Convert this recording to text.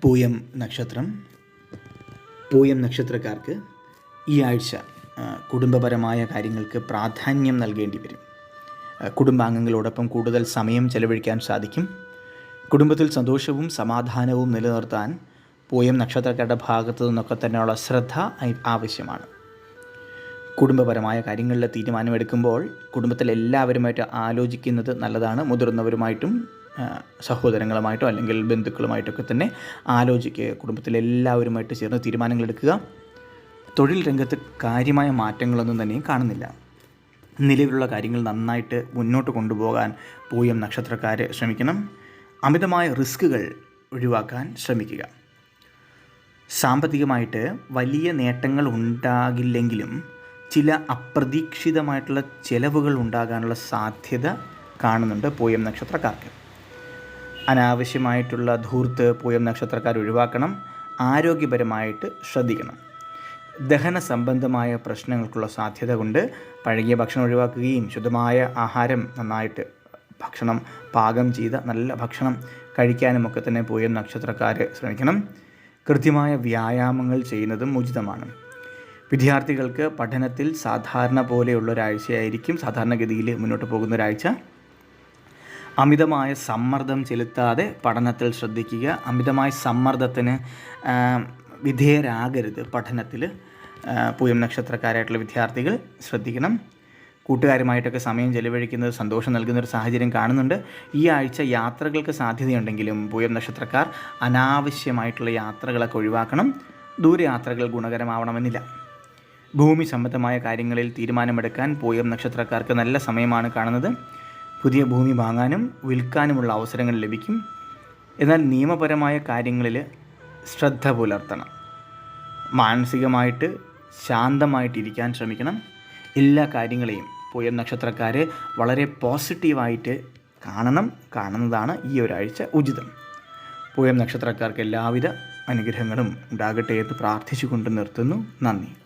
പൂയം നക്ഷത്രം. പൂയം നക്ഷത്രക്കാർക്ക് ഈ ആഴ്ച കുടുംബപരമായ കാര്യങ്ങൾക്ക് പ്രാധാന്യം നൽകേണ്ടി വരും. കുടുംബാംഗങ്ങളോടൊപ്പം കൂടുതൽ സമയം ചെലവഴിക്കാൻ സാധിക്കും. കുടുംബത്തിൽ സന്തോഷവും സമാധാനവും നിലനിർത്താൻ പൂയം നക്ഷത്രക്കാരുടെ ഭാഗത്തു നിന്നൊക്കെ തന്നെയുള്ള ശ്രദ്ധ ആവശ്യമാണ്. കുടുംബപരമായ കാര്യങ്ങളിൽ തീരുമാനമെടുക്കുമ്പോൾ കുടുംബത്തിൽ എല്ലാവരുമായിട്ട് ആലോചിക്കുന്നത് നല്ലതാണ്. മുതിർന്നവരുമായിട്ടും സഹോദരങ്ങളുമായിട്ടോ അല്ലെങ്കിൽ ബന്ധുക്കളുമായിട്ടൊക്കെ തന്നെ ആലോചിക്കുക. കുടുംബത്തിലെല്ലാവരുമായിട്ട് ചേർന്ന് തീരുമാനങ്ങളെടുക്കുക. തൊഴിൽ രംഗത്ത് കാര്യമായ മാറ്റങ്ങളൊന്നും തന്നെ കാണുന്നില്ല. നിലവിലുള്ള കാര്യങ്ങൾ നന്നായിട്ട് മുന്നോട്ട് കൊണ്ടുപോകാൻ പൂയം നക്ഷത്രക്കാർ ശ്രമിക്കണം. അമിതമായ റിസ്കുകൾ ഒഴിവാക്കാൻ ശ്രമിക്കുക. സാമ്പത്തികമായിട്ട് വലിയ നേട്ടങ്ങൾ ഉണ്ടാകില്ലെങ്കിലും ചില അപ്രതീക്ഷിതമായിട്ടുള്ള ചിലവുകൾ ഉണ്ടാകാനുള്ള സാധ്യത കാണുന്നുണ്ട് പൂയം നക്ഷത്രക്കാർക്ക്. അനാവശ്യമായിട്ടുള്ള ധൂർത്ത് പൂയം നക്ഷത്രക്കാർ ഒഴിവാക്കണം. ആരോഗ്യപരമായിട്ട് ശ്രദ്ധിക്കണം. ദഹന സംബന്ധമായ പ്രശ്നങ്ങൾക്കുള്ള സാധ്യത കൊണ്ട് പഴകിയ ഭക്ഷണം ഒഴിവാക്കുകയും ശുദ്ധമായ ആഹാരം നന്നായിട്ട് ഭക്ഷണം പാകം ചെയ്ത നല്ല ഭക്ഷണം കഴിക്കാനുമൊക്കെ തന്നെ പൂയം നക്ഷത്രക്കാർ ശ്രമിക്കണം. കൃത്യമായ വ്യായാമങ്ങൾ ചെയ്യുന്നതും ഉചിതമാണ്. വിദ്യാർത്ഥികൾക്ക് പഠനത്തിൽ സാധാരണ പോലെയുള്ളൊരാഴ്ചയായിരിക്കും. സാധാരണഗതിയിൽ മുന്നോട്ട് പോകുന്ന ഒരാഴ്ച. അമിതമായ സമ്മർദ്ദം ചെലുത്താതെ പഠനത്തിൽ ശ്രദ്ധിക്കുക. അമിതമായ സമ്മർദ്ദത്തിന് വിധേയരാകരുത്. പഠനത്തിൽ പൂയം നക്ഷത്രക്കാരായിട്ടുള്ള വിദ്യാർത്ഥികൾ ശ്രദ്ധിക്കണം. കൂട്ടുകാരുമായിട്ടൊക്കെ സമയം ചെലവഴിക്കുന്നത് സന്തോഷം നൽകുന്നൊരു സാഹചര്യം കാണുന്നുണ്ട്. ഈ ആഴ്ച യാത്രകൾക്ക് സാധ്യതയുണ്ടെങ്കിലും പൂയം നക്ഷത്രക്കാർ അനാവശ്യമായിട്ടുള്ള യാത്രകളൊക്കെ ഒഴിവാക്കണം. ദൂരയാത്രകൾ ഗുണകരമാവണമെന്നില്ല. ഭൂമി സംബന്ധമായ കാര്യങ്ങളിൽ തീരുമാനമെടുക്കാൻ പൂയം നക്ഷത്രക്കാർക്ക് നല്ല സമയമാണ് കാണുന്നത്. പുതിയ ഭൂമി വാങ്ങാനും വിൽക്കാനുമുള്ള അവസരങ്ങൾ ലഭിക്കും. എന്നാൽ നിയമപരമായ കാര്യങ്ങളിൽ ശ്രദ്ധ പുലർത്തണം. മാനസികമായിട്ട് ശാന്തമായിട്ടിരിക്കാൻ ശ്രമിക്കണം. എല്ലാ കാര്യങ്ങളെയും പൂയം നക്ഷത്രക്കാർ വളരെ പോസിറ്റീവായിട്ട് കാണുന്നതാണ് ഈ ഒരാഴ്ച ഉചിതം. പൂയം നക്ഷത്രക്കാർക്ക് എല്ലാവിധ അനുഗ്രഹങ്ങളും ഉണ്ടാകട്ടെ എന്ന് പ്രാർത്ഥിച്ചുകൊണ്ട് നിർത്തുന്നു. നന്ദി.